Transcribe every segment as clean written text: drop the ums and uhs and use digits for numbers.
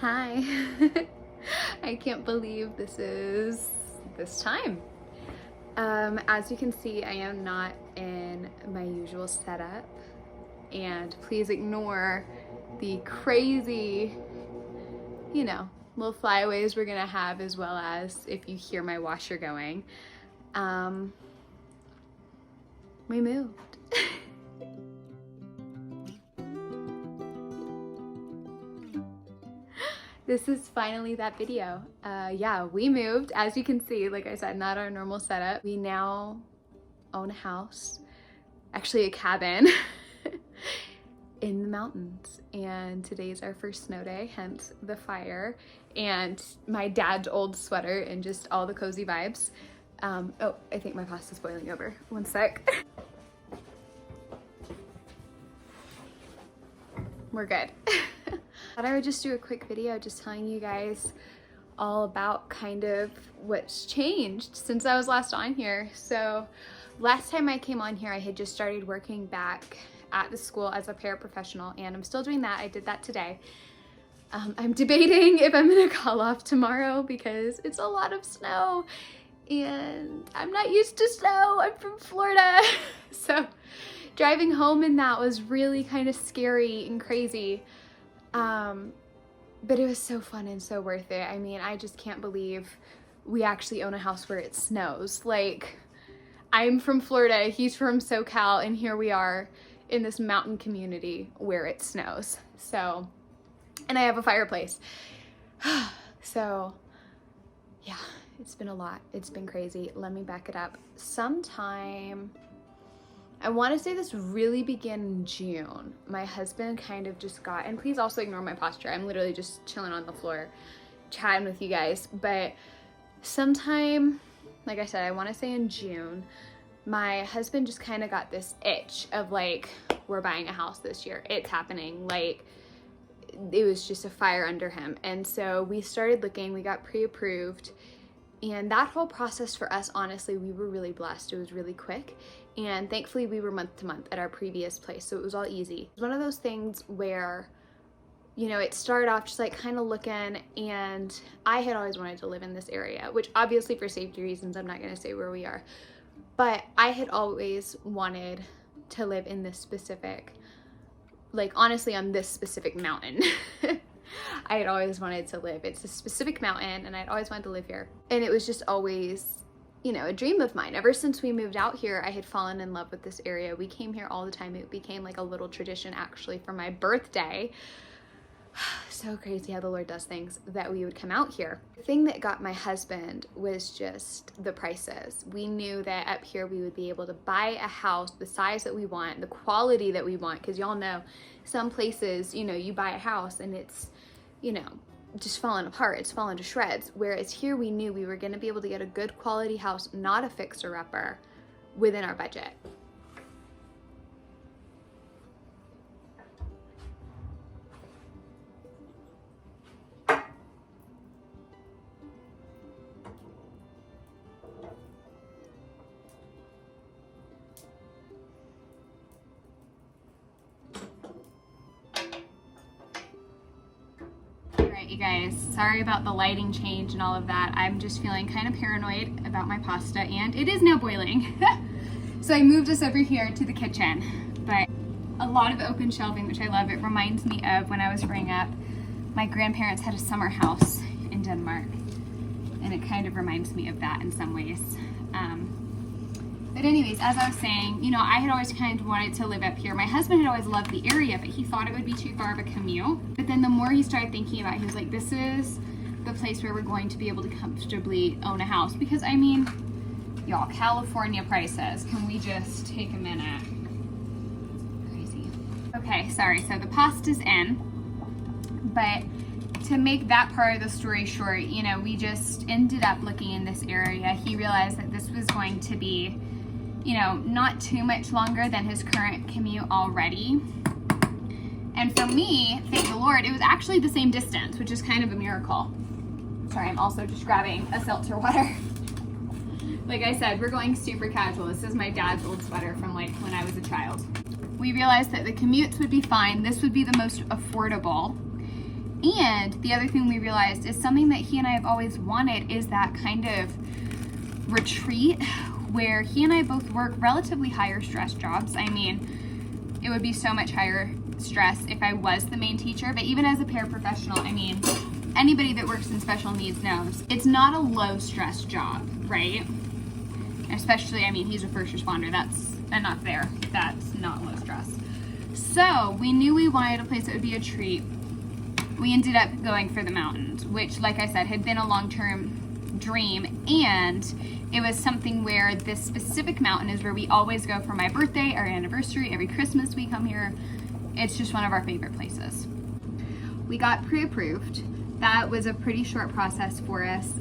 Hi. I can't believe this is this time. As you can see, I am not in my usual setup, and please ignore the crazy, little flyaways we're gonna have, as well as if you hear my washer going. We moved. This is finally that video. Yeah, we moved. As you can see, like I said, not our normal setup. We now own a house, actually a cabin in the mountains. And today's our first snow day, hence the fire and my dad's old sweater and just all the cozy vibes. Oh, I think my pasta's boiling over. One sec. We're good. Thought I would just do a quick video just telling you guys all about kind of what's changed since I was last on here. So last time I came on here, I had just started working back at the school as a paraprofessional, and I'm still doing that. I did that today. I'm debating if I'm gonna call off tomorrow because it's a lot of snow and I'm not used to snow. I'm from Florida. So driving home in that was really kind of scary and crazy. But it was so fun and so worth it. I mean, I just can't believe we actually own a house where it snows. Like, I'm from Florida, he's from SoCal, and here we are in this mountain community where it snows. So, and I have a fireplace. So, yeah, it's been a lot. It's been crazy. Let me back it up. Sometime, I want to say this really began in June. My husband kind of just got, and please also ignore my posture. I'm literally just chilling on the floor, chatting with you guys. But sometime, like I said, I want to say in June, my husband just kind of got this itch of like, we're buying a house this year. It's happening. Like, it was just a fire under him. And so we started looking, we got pre-approved. And that whole process for us, honestly, we were really blessed. It was really quick. And thankfully we were month to month at our previous place. So it was all easy. It was one of those things where, it started off just like kind of looking, and I had always wanted to live in this area, which obviously for safety reasons, I'm not going to say where we are, but I had always wanted to live in this specific, like honestly on this specific mountain. I had always wanted to live. It's a specific mountain and I'd always wanted to live here. And it was just always, a dream of mine. Ever since we moved out here, I had fallen in love with this area. We came here all the time. It became like a little tradition actually for my birthday. So crazy how the Lord does things, that we would come out here. The thing that got my husband was just the prices. We knew that up here we would be able to buy a house the size that we want, the quality that we want, because y'all know some places, you buy a house and it's, just falling apart. It's falling to shreds. Whereas here we knew we were going to be able to get a good quality house, not a fixer-upper, within our budget. You guys, sorry about the lighting change and all of that. I'm just feeling kind of paranoid about my pasta, and it is now boiling. So I moved us over here to the kitchen, but a lot of open shelving, which I love. It reminds me of when I was growing up, my grandparents had a summer house in Denmark, and it kind of reminds me of that in some ways. But anyways, as I was saying, I had always kind of wanted to live up here. My husband had always loved the area, but he thought it would be too far of a commute. But then the more he started thinking about it, he was like, this is the place where we're going to be able to comfortably own a house. Because I mean, y'all, California prices. Can we just take a minute? Crazy. Okay, sorry, so the pasta's in. But to make that part of the story short, we just ended up looking in this area. He realized that this was going to be, not too much longer than his current commute already. And for me, thank the Lord, it was actually the same distance, which is kind of a miracle. Sorry, I'm also just grabbing a seltzer water. Like I said, we're going super casual. This is my dad's old sweater from like when I was a child. We realized that the commutes would be fine. This would be the most affordable. And the other thing we realized is something that he and I have always wanted is that kind of retreat where he and I both work relatively higher stress jobs. I mean, it would be so much higher stress if I was the main teacher, but even as a paraprofessional, I mean, anybody that works in special needs knows it's not a low stress job, right? Especially, I mean, he's a first responder. That's enough there. That's not low stress. So we knew we wanted a place that would be a treat. We ended up going for the mountains, which, like I said, had been a long-term dream, and it was something where this specific mountain is where we always go for my birthday, our anniversary, every Christmas we come here. It's just one of our favorite places. We got pre-approved. That was a pretty short process for us.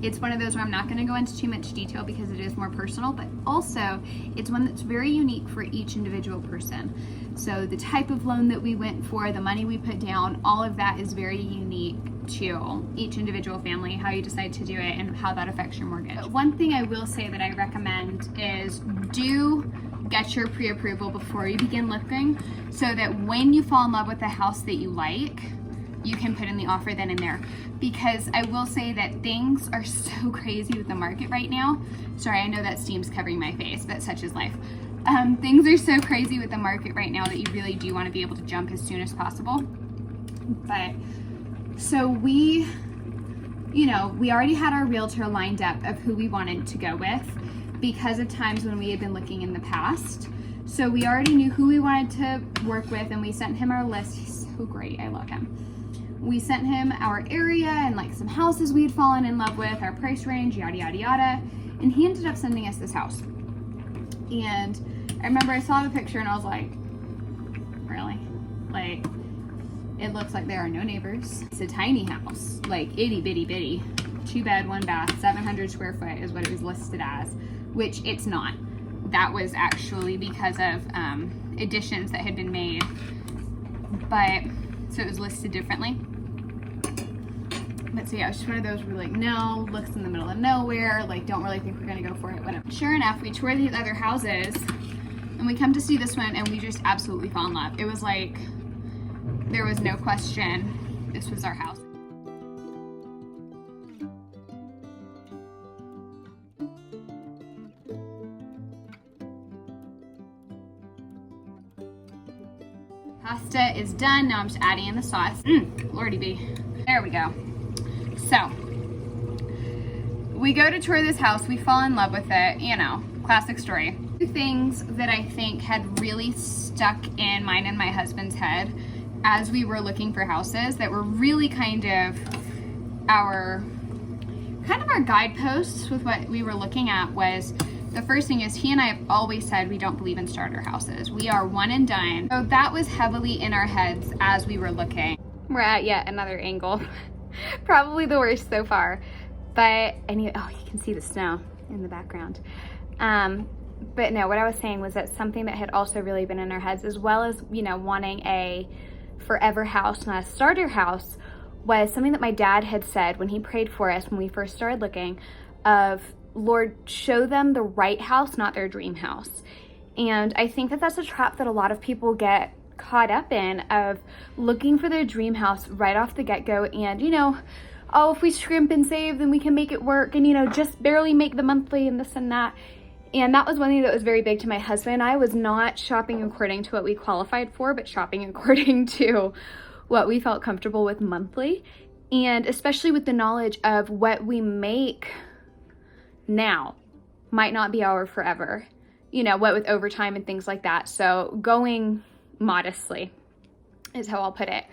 It's one of those where I'm not going to go into too much detail because it is more personal, but also it's one that's very unique for each individual person. So the type of loan that we went for, the money we put down, all of that is very unique to each individual family, how you decide to do it and how that affects your mortgage. But one thing I will say that I recommend is do get your pre-approval before you begin looking, so that when you fall in love with the house that you like, you can put in the offer then and there. Because I will say that things are so crazy with the market right now. Sorry, I know that steam's covering my face, but such is life. Things are so crazy with the market right now that you really do want to be able to jump as soon as possible. But so we already had our realtor lined up of who we wanted to go with because of times when we had been looking in the past. So we already knew who we wanted to work with, and we sent him our list. He's so great, I love him. We sent him our area and like some houses we had fallen in love with, our price range, yada, yada, yada. And he ended up sending us this house. And I remember I saw the picture and I was like, really? Like, it looks like there are no neighbors. It's a tiny house, like itty bitty bitty. 2 bed, 1 bath, 700 square foot is what it was listed as, which it's not. That was actually because of additions that had been made. But, so it was listed differently. But so yeah, it was just one of those where like, no, looks in the middle of nowhere, like don't really think we're gonna go for it, whatever. Sure enough, we toured these other houses and we come to see this one and we just absolutely fell in love. It was like, there was no question, this was our house. Pasta is done, now I'm just adding in the sauce. Lordy be. There we go. So, we go to tour this house, we fall in love with it, you know, classic story. Two things that I think had really stuck in mine and my husband's head as we were looking for houses that were really kind of our guideposts with what we were looking at was, the first thing is he and I have always said we don't believe in starter houses. We are one and done. So that was heavily in our heads as we were looking. We're at yet another angle. Probably the worst so far. But anyway, oh, you can see the snow in the background. But no, what I was saying was that something that had also really been in our heads, as well as, you know, wanting a forever house, not a starter house, was something that my dad had said when he prayed for us when we first started looking of, Lord, show them the right house, not their dream house. And I think that that's a trap that a lot of people get caught up in, of looking for their dream house right off the get-go and, you know, oh, if we scrimp and save, then we can make it work and, you know, just barely make the monthly and this and that. And that was one thing that was very big to my husband. I was not shopping according to what we qualified for, but shopping according to what we felt comfortable with monthly. And especially with the knowledge of what we make now might not be our forever, you know, what with overtime and things like that. So going modestly is how I'll put it.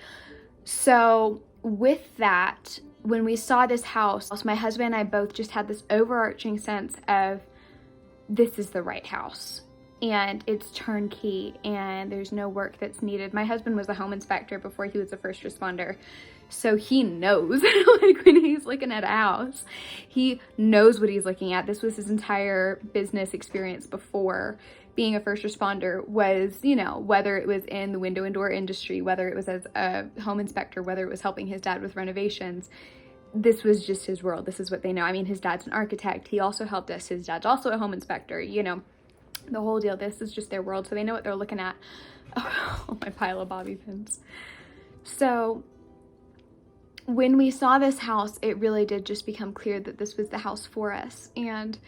So with that, when we saw this house, my husband and I both just had this overarching sense of, this is the right house and it's turnkey and there's no work that's needed. My husband was a home inspector before he was a first responder. So he knows, like when he's looking at a house, he knows what he's looking at. This was his entire business experience before being a first responder was, you know, whether it was in the window and door industry, whether it was as a home inspector, whether it was helping his dad with renovations. This was just his world. This is what they know. I mean, his dad's an architect. He also helped us. His dad's also a home inspector, you know, the whole deal. This is just their world. So they know what they're looking at. Oh, my pile of bobby pins. So when we saw this house, it really did just become clear that this was the house for us. And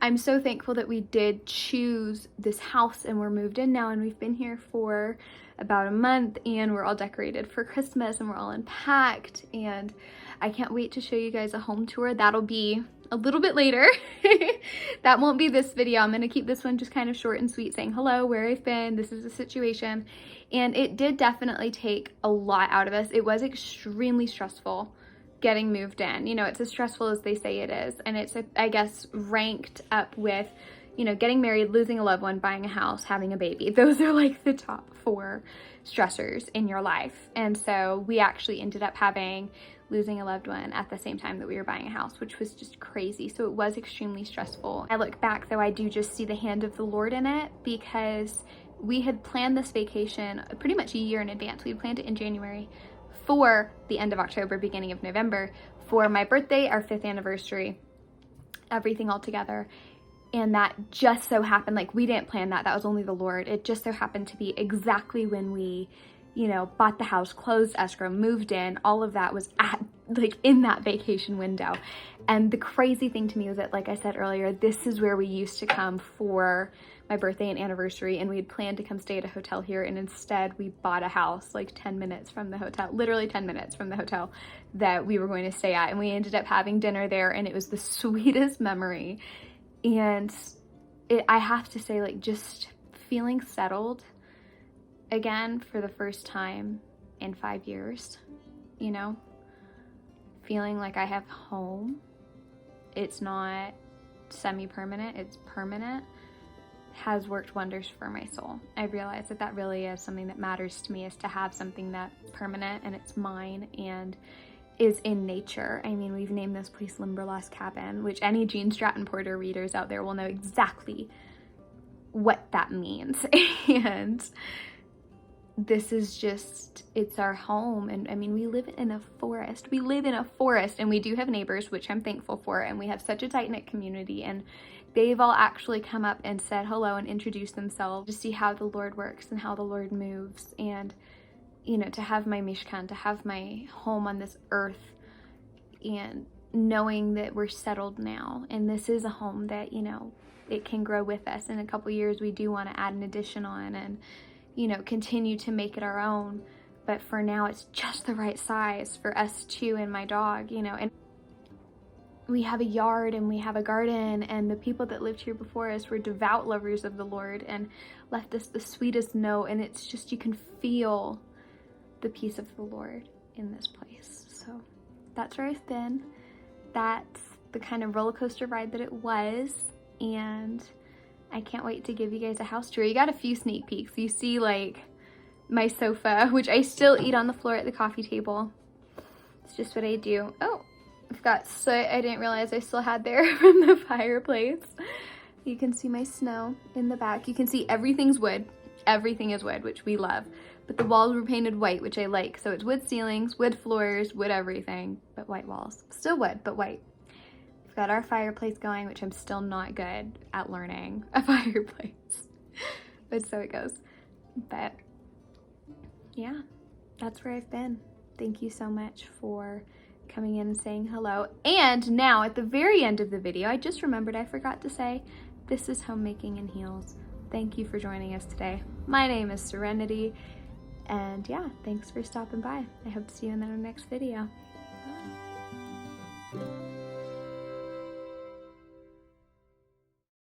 I'm so thankful that we did choose this house and we're moved in now, and we've been here for about a month, and we're all decorated for Christmas and we're all unpacked, and I can't wait to show you guys a home tour. That'll be a little bit later. That won't be this video. I'm gonna keep this one just kind of short and sweet, saying hello, where I've been, this is the situation. And it did definitely take a lot out of us. It was extremely stressful getting moved in. You know, it's as stressful as they say it is. And it's, I guess, ranked up with, you know, getting married, losing a loved one, buying a house, having a baby. Those are like the top 4 stressors in your life. And so we actually ended up losing a loved one at the same time that we were buying a house, which was just crazy. So it was extremely stressful. I look back though, I do just see the hand of the Lord in it, because we had planned this vacation pretty much a year in advance. We had planned it in January for the end of October, beginning of November, for my birthday, our 5th anniversary, everything all together. And that just so happened, like, we didn't plan that. That was only the Lord. It just so happened to be exactly when we, you know, bought the house, closed escrow, moved in. All of that was at, like, in that vacation window. And the crazy thing to me was that, like I said earlier, this is where we used to come for my birthday and anniversary, and we had planned to come stay at a hotel here, and instead we bought a house like 10 minutes from the hotel, literally 10 minutes from the hotel that we were going to stay at. And we ended up having dinner there, and it was the sweetest memory. And I have to say, like, just feeling settled again for the first time in 5 years, you know, feeling like I have home. It's not semi-permanent, it's permanent, has worked wonders for my soul. I realize that that really is something that matters to me, is to have something that's permanent and it's mine and is in nature. I mean, we've named this place Limberlost Cabin, which any Gene Stratton Porter readers out there will know exactly what that means. And this is just, it's our home. And I mean, we live in a forest. We live in a forest, and we do have neighbors, which I'm thankful for. And we have such a tight-knit community, and they've all actually come up and said hello and introduced themselves to see how the Lord works and how the Lord moves. And, you know, to have my Mishkan, to have my home on this earth, and knowing that we're settled now. And this is a home that, you know, it can grow with us. In a couple years, we do want to add an addition on and, you know, continue to make it our own. But for now, it's just the right size for us two and my dog, you know. And we have a yard and we have a garden, and the people that lived here before us were devout lovers of the Lord and left us the sweetest note. And it's just, you can feel the peace of the Lord in this place. So that's where I've been. That's the kind of roller coaster ride that it was. And I can't wait to give you guys a house tour. You got a few sneak peeks. You see, like, my sofa, which I still eat on the floor at the coffee table. It's just what I do. Oh, I've got soot I didn't realize I still had there from the fireplace. You can see my snow in the back. You can see everything's wood. Everything is wood, which we love. But the walls were painted white, which I like. So it's wood ceilings, wood floors, wood everything, but white walls. Still wood, but white. We've got our fireplace going, which I'm still not good at learning a fireplace. But so it goes. But yeah, that's where I've been. Thank you so much for coming in and saying hello. And now at the very end of the video, I just remembered I forgot to say, this is Homemaking in Heels. Thank you for joining us today. My name is Serenity, and yeah, thanks for stopping by. I hope to see you in the next video.